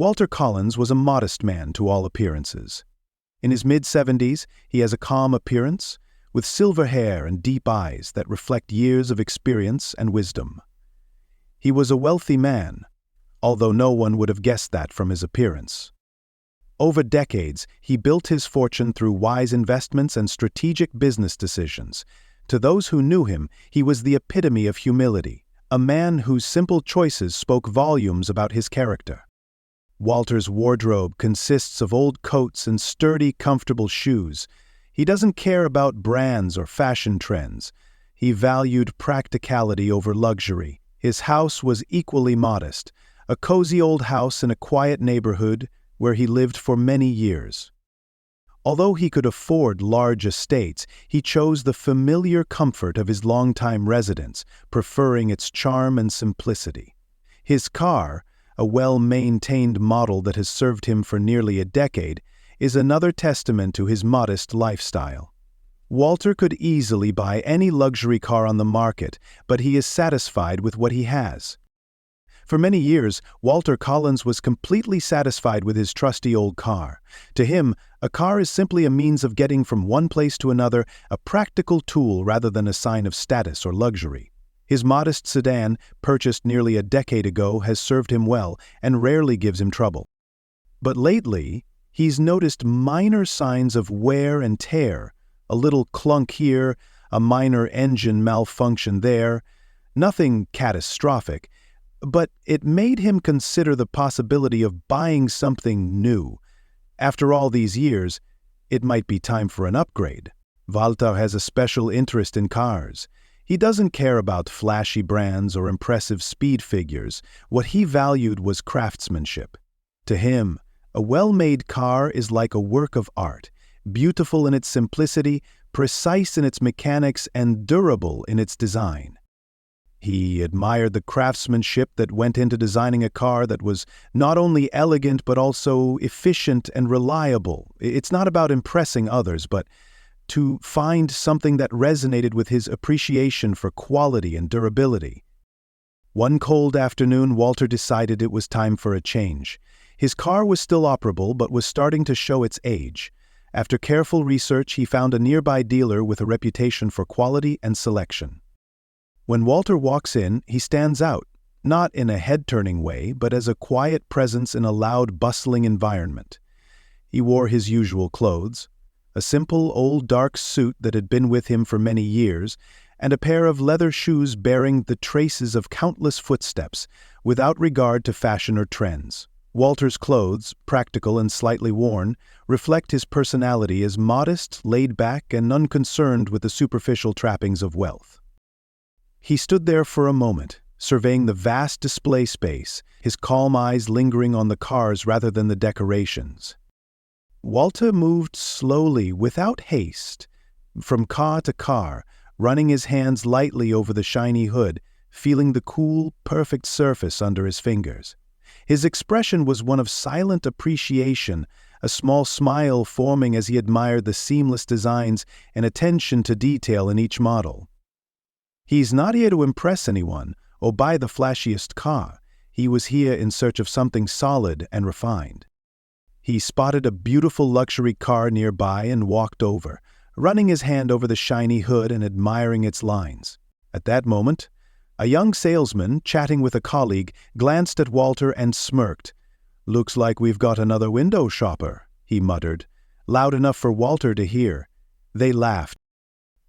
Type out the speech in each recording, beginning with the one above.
Walter Collins was a modest man to all appearances. In his mid-70s, he has a calm appearance, with silver hair and deep eyes that reflect years of experience and wisdom. He was a wealthy man, although no one would have guessed that from his appearance. Over decades, he built his fortune through wise investments and strategic business decisions. To those who knew him, he was the epitome of humility, a man whose simple choices spoke volumes about his character. Walter's wardrobe consists of old coats and sturdy, comfortable shoes. He doesn't care about brands or fashion trends. He valued practicality over luxury. His house was equally modest, a cozy old house in a quiet neighborhood where he lived for many years. Although he could afford large estates, he chose the familiar comfort of his longtime residence, preferring its charm and simplicity. His car, a well-maintained model that has served him for nearly a decade, is another testament to his modest lifestyle. Walter could easily buy any luxury car on the market, but he is satisfied with what he has. For many years, Walter Collins was completely satisfied with his trusty old car. To him, a car is simply a means of getting from one place to another, a practical tool rather than a sign of status or luxury. His modest sedan, purchased nearly a decade ago, has served him well and rarely gives him trouble. But lately, he's noticed minor signs of wear and tear, a little clunk here, a minor engine malfunction there, nothing catastrophic, but it made him consider the possibility of buying something new. After all these years, it might be time for an upgrade. Walter has a special interest in cars. He doesn't care about flashy brands or impressive speed figures. What he valued was craftsmanship. To him, a well-made car is like a work of art, beautiful in its simplicity, precise in its mechanics, and durable in its design. He admired the craftsmanship that went into designing a car that was not only elegant but also efficient and reliable. It's not about impressing others, but to find something that resonated with his appreciation for quality and durability. One cold afternoon, Walter decided it was time for a change. His car was still operable but was starting to show its age. After careful research, he found a nearby dealer with a reputation for quality and selection. When Walter walks in, he stands out, not in a head-turning way, but as a quiet presence in a loud, bustling environment. He wore his usual clothes, a simple old dark suit that had been with him for many years, and a pair of leather shoes bearing the traces of countless footsteps, without regard to fashion or trends. Walter's clothes, practical and slightly worn, reflect his personality as modest, laid back, and unconcerned with the superficial trappings of wealth. He stood there for a moment, surveying the vast display space, his calm eyes lingering on the cars rather than the decorations. Walter moved slowly, without haste, from car to car, running his hands lightly over the shiny hood, feeling the cool, perfect surface under his fingers. His expression was one of silent appreciation, a small smile forming as he admired the seamless designs and attention to detail in each model. He's not here to impress anyone or buy the flashiest car. He was here in search of something solid and refined. He spotted a beautiful luxury car nearby and walked over, running his hand over the shiny hood and admiring its lines. At that moment, a young salesman, chatting with a colleague, glanced at Walter and smirked. "Looks like we've got another window shopper," he muttered, loud enough for Walter to hear. They laughed.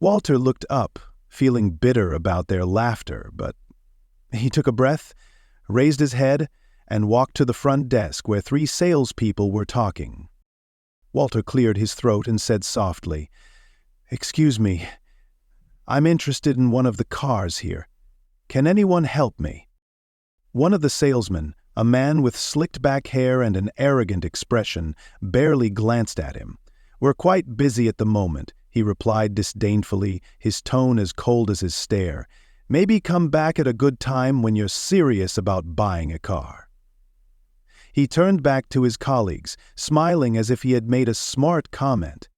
Walter looked up, feeling bitter about their laughter, but he took a breath, raised his head, and walked to the front desk where 3 salespeople were talking. Walter cleared his throat and said softly, "Excuse me, I'm interested in one of the cars here. Can anyone help me?" One of the salesmen, a man with slicked back hair and an arrogant expression, barely glanced at him. "We're quite busy at the moment," he replied disdainfully, his tone as cold as his stare. "Maybe come back at a good time when you're serious about buying a car." He turned back to his colleagues, smiling as if he had made a smart comment.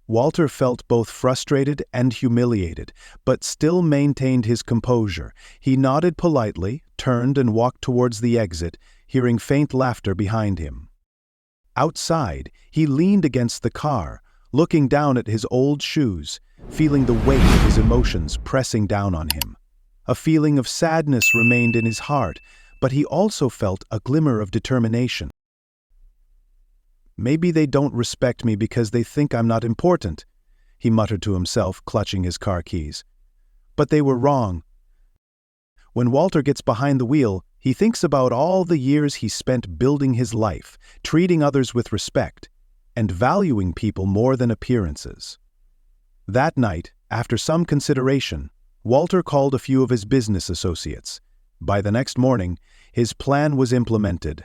Walter felt both frustrated and humiliated, but still maintained his composure. He nodded politely, turned and walked towards the exit, hearing faint laughter behind him. Outside, he leaned against the car, looking down at his old shoes, feeling the weight of his emotions pressing down on him. A feeling of sadness remained in his heart, but he also felt a glimmer of determination. "Maybe they don't respect me because they think I'm not important," he muttered to himself, clutching his car keys. But they were wrong. When Walter gets behind the wheel, he thinks about all the years he spent building his life, treating others with respect, and valuing people more than appearances. That night, after some consideration, Walter called a few of his business associates. By the next morning, his plan was implemented.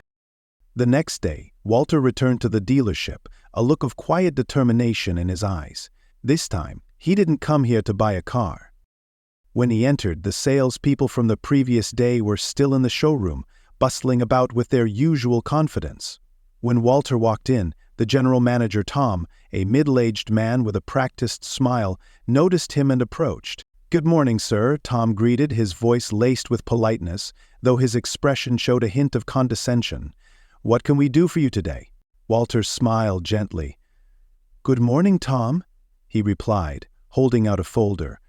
The next day, Walter returned to the dealership, a look of quiet determination in his eyes. This time, he didn't come here to buy a car. When he entered, the salespeople from the previous day were still in the showroom, bustling about with their usual confidence. When Walter walked in, the general manager Tom, a middle-aged man with a practiced smile, noticed him and approached. "Good morning, sir," Tom greeted, his voice laced with politeness, though his expression showed a hint of condescension. "What can we do for you today?" Walter smiled gently. "Good morning, Tom," he replied, holding out a folder.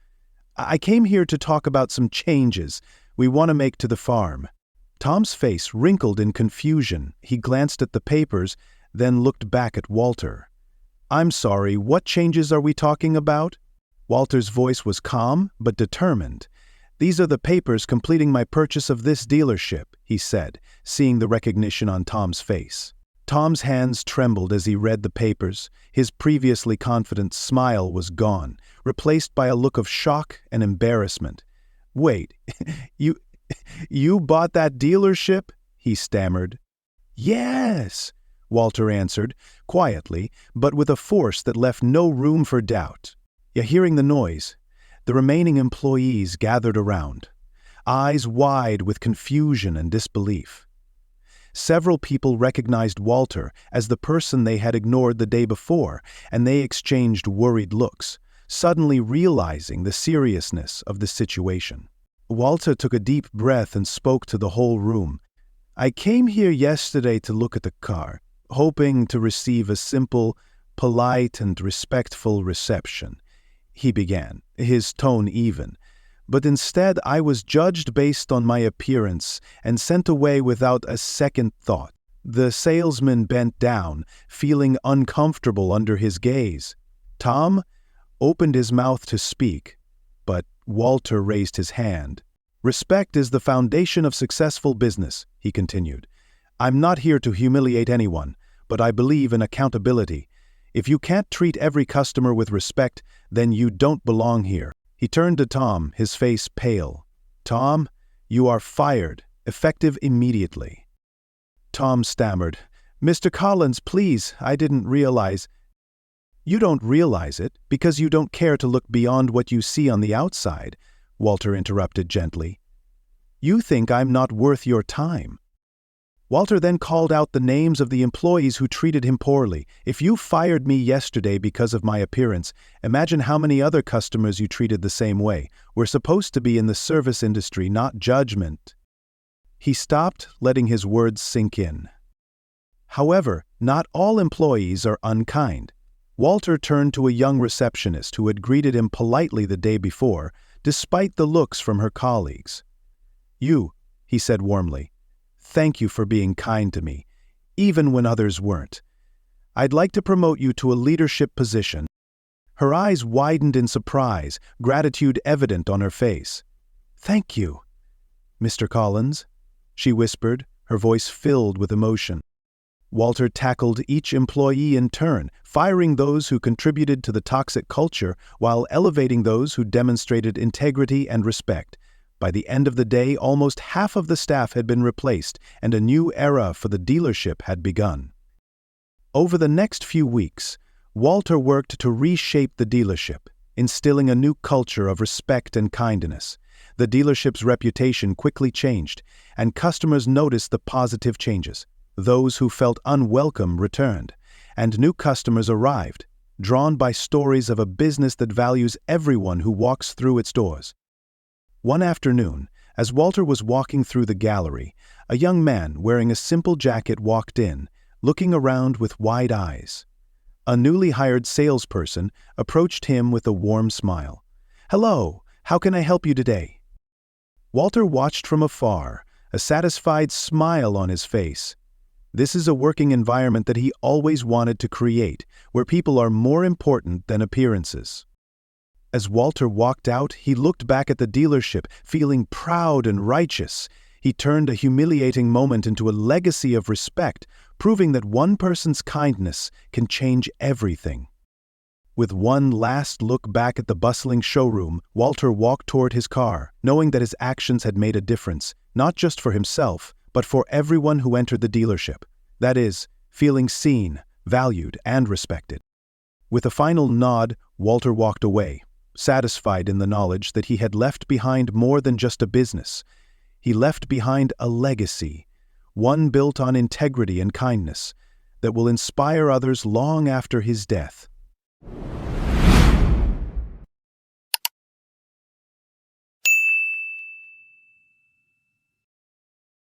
"I came here to talk about some changes we want to make to the farm." Tom's face wrinkled in confusion. He glanced at the papers, then looked back at Walter. "I'm sorry, what changes are we talking about?" Walter's voice was calm but determined. "These are the papers completing my purchase of this dealership," he said, seeing the recognition on Tom's face. Tom's hands trembled as he read the papers. His previously confident smile was gone, replaced by a look of shock and embarrassment. "Wait, you bought that dealership?" he stammered. "Yes," Walter answered, quietly, but with a force that left no room for doubt. Hearing the noise, the remaining employees gathered around, eyes wide with confusion and disbelief. Several people recognized Walter as the person they had ignored the day before, and they exchanged worried looks, suddenly realizing the seriousness of the situation. Walter took a deep breath and spoke to the whole room. "I came here yesterday to look at the car, hoping to receive a simple, polite, and respectful reception," he began, his tone even. "But instead I was judged based on my appearance and sent away without a second thought." The salesman bent down, feeling uncomfortable under his gaze. Tom opened his mouth to speak, but Walter raised his hand. "Respect is the foundation of successful business," he continued. "I'm not here to humiliate anyone, but I believe in accountability. If you can't treat every customer with respect, then you don't belong here." He turned to Tom, his face pale. "Tom, you are fired, effective immediately." Tom stammered, "Mr. Collins, please, I didn't realize." "You don't realize it because you don't care to look beyond what you see on the outside," Walter interrupted gently. "You think I'm not worth your time." Walter then called out the names of the employees who treated him poorly. "If you fired me yesterday because of my appearance, imagine how many other customers you treated the same way. We're supposed to be in the service industry, not judgment." He stopped, letting his words sink in. However, not all employees are unkind. Walter turned to a young receptionist who had greeted him politely the day before, despite the looks from her colleagues. "You," he said warmly, "thank you for being kind to me, even when others weren't. I'd like to promote you to a leadership position." Her eyes widened in surprise, gratitude evident on her face. "Thank you, Mr. Collins," she whispered, her voice filled with emotion. Walter tackled each employee in turn, firing those who contributed to the toxic culture while elevating those who demonstrated integrity and respect. By the end of the day, almost half of the staff had been replaced, and a new era for the dealership had begun. Over the next few weeks, Walter worked to reshape the dealership, instilling a new culture of respect and kindness. The dealership's reputation quickly changed, and customers noticed the positive changes. Those who felt unwelcome returned, and new customers arrived, drawn by stories of a business that values everyone who walks through its doors. One afternoon, As Walter was walking through the gallery, a young man wearing a simple jacket walked in, looking around with wide eyes. A newly hired salesperson approached him with a warm smile. "Hello, how can I help you today?" Walter watched from afar, a satisfied smile on his face. This is a working environment that he always wanted to create, where people are more important than appearances. As Walter walked out, he looked back at the dealership, feeling proud and righteous. He turned a humiliating moment into a legacy of respect, proving that one person's kindness can change everything. With one last look back at the bustling showroom, Walter walked toward his car, knowing that his actions had made a difference, not just for himself, but for everyone who entered the dealership. That is, feeling seen, valued, and respected. With a final nod, Walter walked away, satisfied in the knowledge that he had left behind more than just a business. He left behind a legacy, one built on integrity and kindness, that will inspire others long after his death.